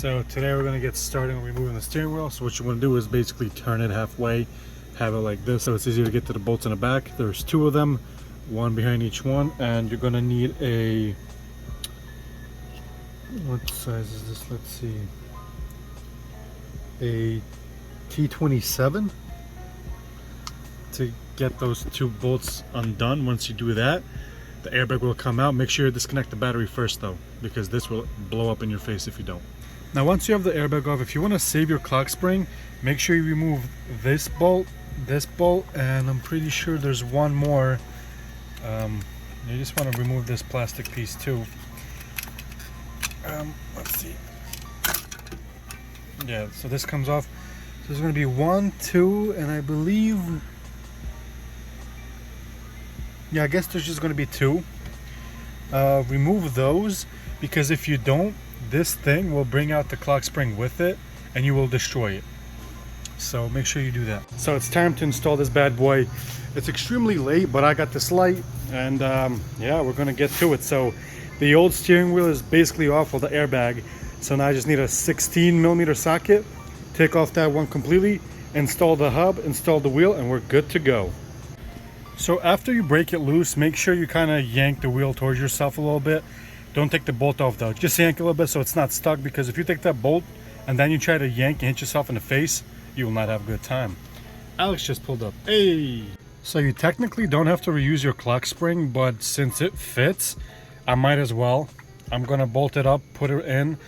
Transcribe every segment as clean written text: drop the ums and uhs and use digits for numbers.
So today we're going to get started on removing the steering wheel. So what you want to do is basically turn it halfway, have it like this so it's easier to get to the bolts in the back. There's two of them, one behind each one, and you're going to need a, what size is this? Let's see, a T27 to get those two bolts undone. Once you do that, the airbag will come out. Make sure you disconnect the battery first though, because this will blow up in your face if you don't. Now once you have the airbag off, if you want to save your clock spring, make sure you remove this bolt, and I'm pretty sure there's one more. You just want to remove this plastic piece too. Let's see. Yeah, so this comes off. So there's going to be 1, 2, and I believe, yeah, I guess there's just going to be 2. Remove those, because if you don't, this thing will bring out the clock spring with it and you will destroy it. So make sure you do that. So it's time to install this bad boy. It's extremely late, but I got this light, and yeah, we're going to get to it. So the old steering wheel is basically off with the airbag. So now I just need a 16mm socket, take off that one completely, install the hub, install the wheel, and we're good to go. So after you break it loose, make sure you kind of yank the wheel towards yourself a little bit. Don't take the bolt off though, just yank a little bit so it's not stuck, because if you take that bolt and then you try to yank and hit yourself in the face, you will not have a good time. Alex just pulled up. Hey! So you technically don't have to reuse your clock spring, but since it fits, I might as well. I'm gonna bolt it up, put it in.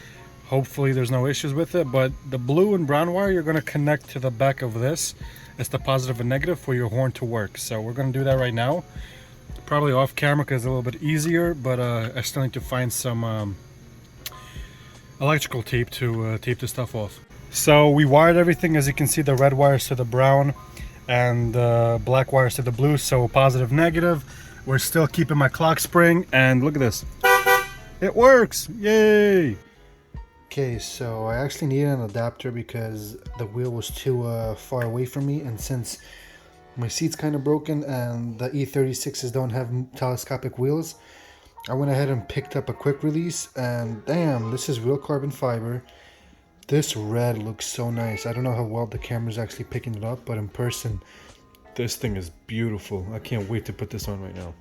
Hopefully there's no issues with it, but the blue and brown wire you're gonna connect to the back of this. It's the positive and negative for your horn to work. So we're gonna do that right now. Probably off camera because it's a little bit easier, but I still need to find some electrical tape to tape this stuff off. So we wired everything. As you can see, the red wires to the brown and black wires to the blue. So positive, negative. We're still keeping my clock spring, and look at this. It works! Yay! Okay, so I actually needed an adapter because the wheel was too far away from me, and since my seat's kind of broken and the E36s don't have telescopic wheels, I went ahead and picked up a quick release, and damn, this is real carbon fiber. This red looks so nice. I don't know how well the camera's actually picking it up, but in person, this thing is beautiful. I can't wait to put this on right now.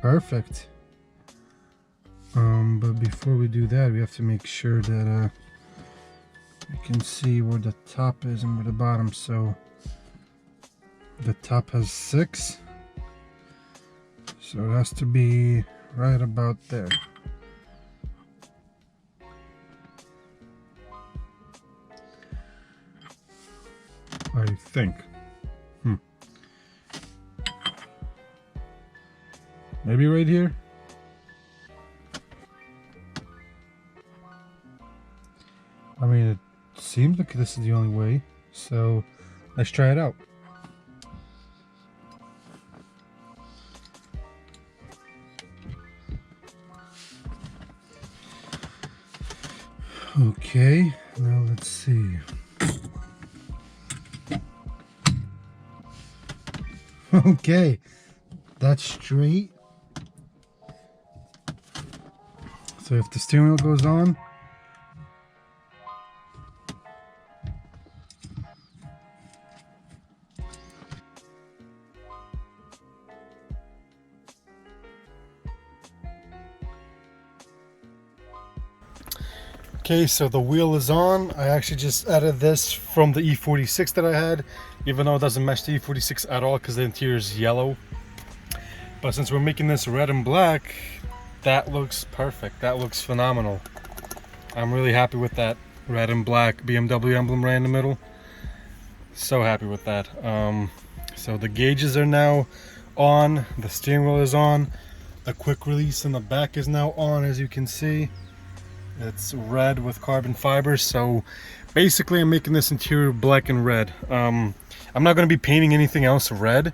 Perfect. But before we do that, we have to make sure that you can see where the top is and where the bottom. So the top has 6, so it has to be right about there. I think. Maybe right here. I mean, it seems like this is the only way, so let's try it out. Okay, now let's see. Okay, that's straight. So if the steering wheel goes on, okay, so the wheel is on. I actually just added this from the E46 that I had, even though it doesn't match the E46 at all because the interior is yellow. But since we're making this red and black, that looks perfect. That looks phenomenal. I'm really happy with that red and black BMW emblem right in the middle. So happy with that. So the gauges are now on. The steering wheel is on. The quick release in the back is now on, as you can see. It's red with carbon fibers. So basically I'm making this interior black and red. I'm not going to be painting anything else red,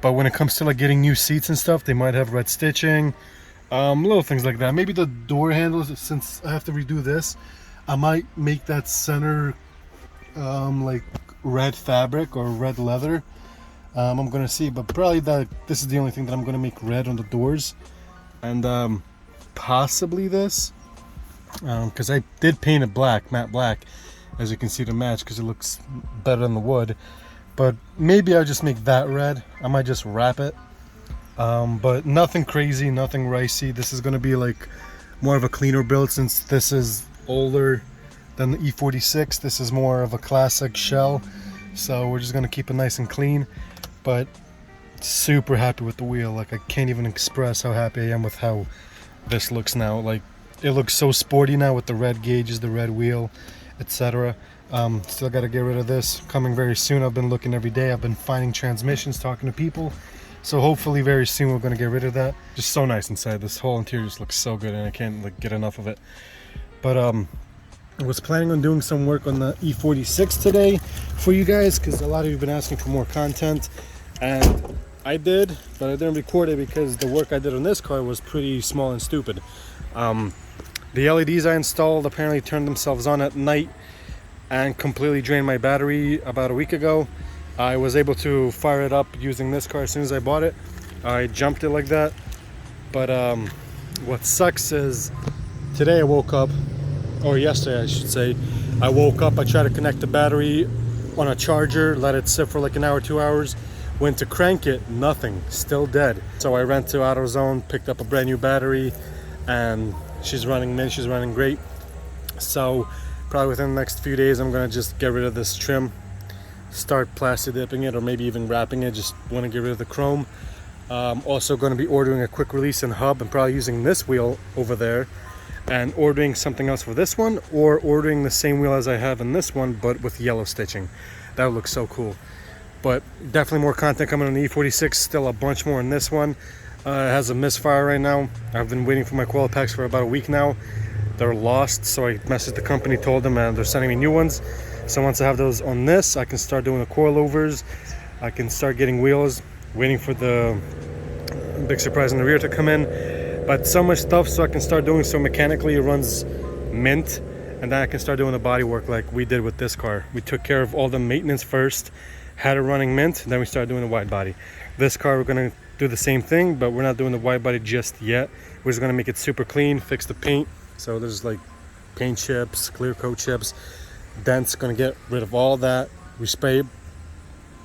but when it comes to like getting new seats and stuff, they might have red stitching. Little things like that. Maybe the door handles, since I have to redo this, I might make that center like red fabric or red leather. I'm gonna see, but probably this is the only thing that I'm gonna make red on the doors, and possibly this, because I did paint it black, matte black, as you can see, to match, because it looks better than the wood. But maybe I'll just make that red. I might just wrap it, but nothing crazy, nothing ricey. This is gonna be like more of a cleaner build, since this is older than the E36. This is more of a classic shell, so we're just gonna keep it nice and clean. But super happy with the wheel. Like, I can't even express how happy I am with how this looks now. Like, it looks so sporty now with the red gauges, the red wheel, etc. Still got to get rid of this, coming very soon. I've been looking every day. I've been finding transmissions, talking to people, so hopefully very soon we're going to get rid of that. Just so nice inside. This whole interior just looks so good, and I can't like get enough of it. But I was planning on doing some work on the E46 today for you guys, because a lot of you have been asking for more content, and I did, but I didn't record it because the work I did on this car was pretty small and stupid. The LEDs I installed apparently turned themselves on at night and completely drained my battery about a week ago. I was able to fire it up using this car as soon as I bought it. I jumped it like that. But what sucks is today I woke up, or yesterday I should say, I woke up, I tried to connect the battery on a charger, let it sit for like an hour, 2 hours, went to crank it, nothing, still dead. So I ran to AutoZone, picked up a brand new battery, and she's running mint, she's running great. So probably within the next few days I'm gonna just get rid of this trim, start plastic dipping it, or maybe even wrapping it. Just want to get rid of the chrome. Also going to be ordering a quick release and hub, and probably using this wheel over there, and ordering something else for this one, or ordering the same wheel as I have in this one but with yellow stitching. That would look so cool. But definitely more content coming on the E46, still a bunch more in this one. It has a misfire right now. I've been waiting for my coil packs for about a week now. They're lost, so I messaged the company, told them, and they're sending me new ones. So once I have those on this, I can start doing the coilovers, I can start getting wheels, waiting for the big surprise in the rear to come in. But so much stuff, so I can start doing, so mechanically it runs mint, and then I can start doing the body work like we did with this car. We took care of all the maintenance first, had it running mint, then we started doing the wide body. This car we're gonna do the same thing, but we're not doing the wide body just yet. We're just gonna make it super clean, fix the paint. So there's like paint chips, clear coat chips, dents. Gonna get rid of all that. Respray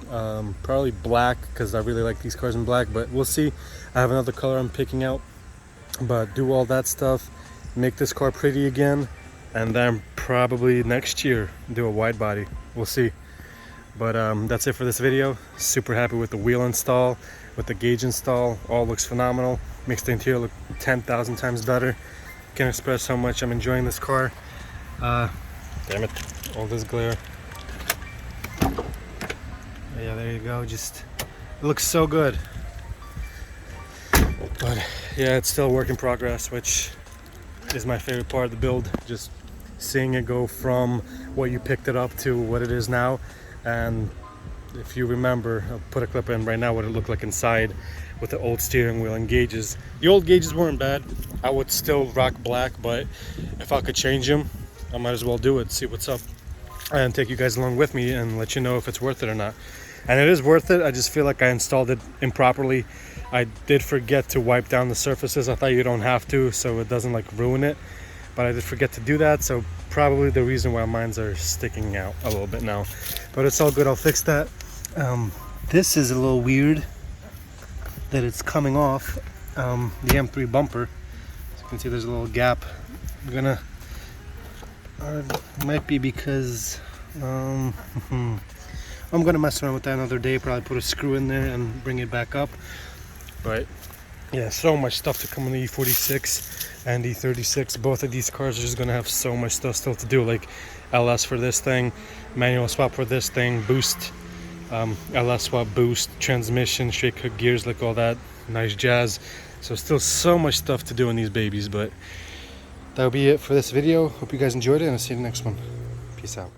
probably black, because I really like these cars in black, but we'll see. I have another color I'm picking out, but do all that stuff, make this car pretty again, and then probably next year do a wide body. We'll see. But that's it for this video. Super happy with the wheel install, with the gauge install. All looks phenomenal. Makes the interior look 10,000 times better. Can't express how much I'm enjoying this car. Damn it, all this glare. Yeah, there you go. Just, it looks so good. But yeah, it's still a work in progress, which is my favorite part of the build. Just seeing it go from what you picked it up to what it is now. And if you remember, I'll put a clip in right now what it looked like inside with the old steering wheel and gauges. The old gauges weren't bad. I would still rock black, but if I could change them, I might as well do it, see what's up, and take you guys along with me and let you know if it's worth it or not. And it is worth it. I just feel like I installed it improperly. I did forget to wipe down the surfaces. I thought you don't have to, so it doesn't like ruin it, but I did forget to do that, so probably the reason why mines are sticking out a little bit now. But it's all good, I'll fix that. This is a little weird that it's coming off the M3 bumper. As you can see, there's a little gap. I'm gonna might be because I'm gonna mess around with that another day, probably put a screw in there and bring it back up. But yeah, so much stuff to come on the E46 and E36. Both of these cars are just gonna have so much stuff still to do, like LS for this thing, manual swap for this thing, boost, LS swap, boost, transmission, straight cut gears, like all that nice jazz. So still so much stuff to do in these babies, but that'll be it for this video. Hope you guys enjoyed it, and I'll see you in the next one. Peace out.